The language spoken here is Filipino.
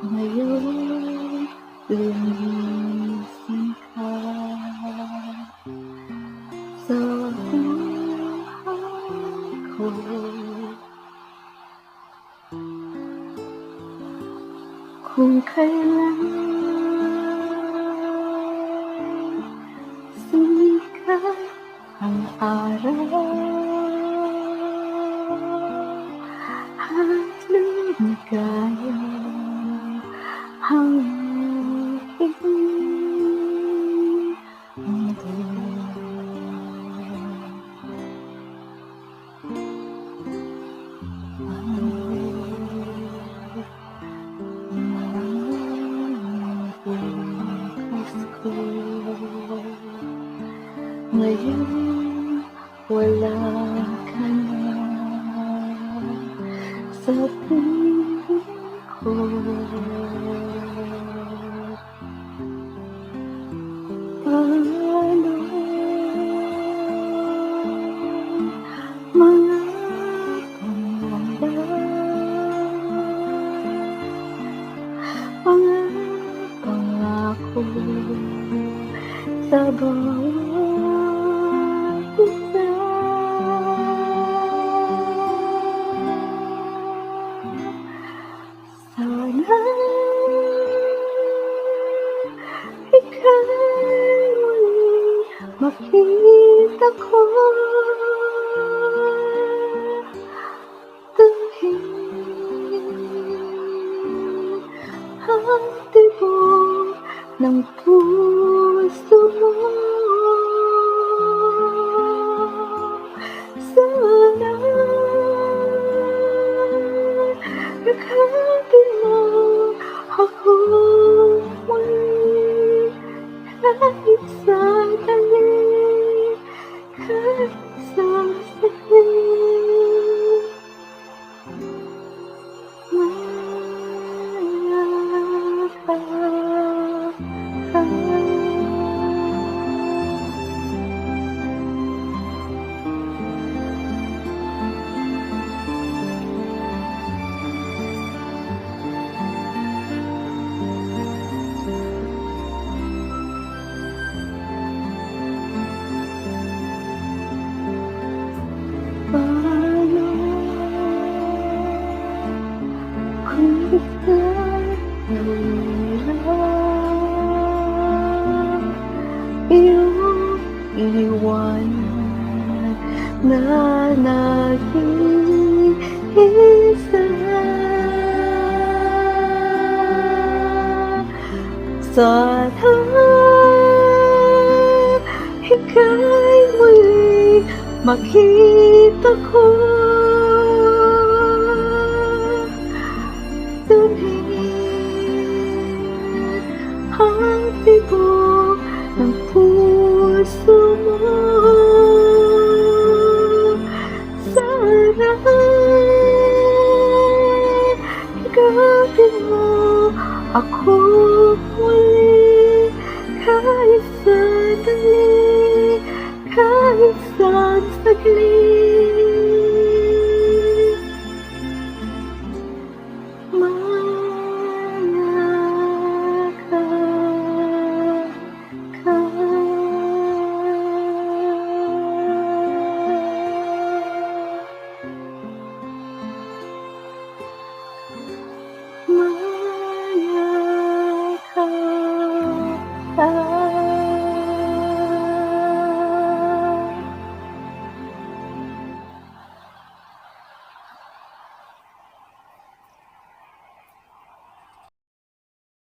Ngayon, lumising ka sa buhay ko. Kung kailan sumikat ang araw at lumigaya ang aking mundo. Ngayon, wala ka na sa piling ko. Paano mga pangarap, mga pangako sa bawat isa. Sana ika'y muling makita ko, ang tibok ng puso mo. Sana yakapin mo ako muli, kahit sandali, kahit saglit. Paano kung ika'y nahirap, iyong iwanan na naging isa? Sana ika'y muli makita ko, dalhin ang tibok ng puso mo. Sana ikapin mo ako muli, kahit sandali, kahit saglit. Maya ka.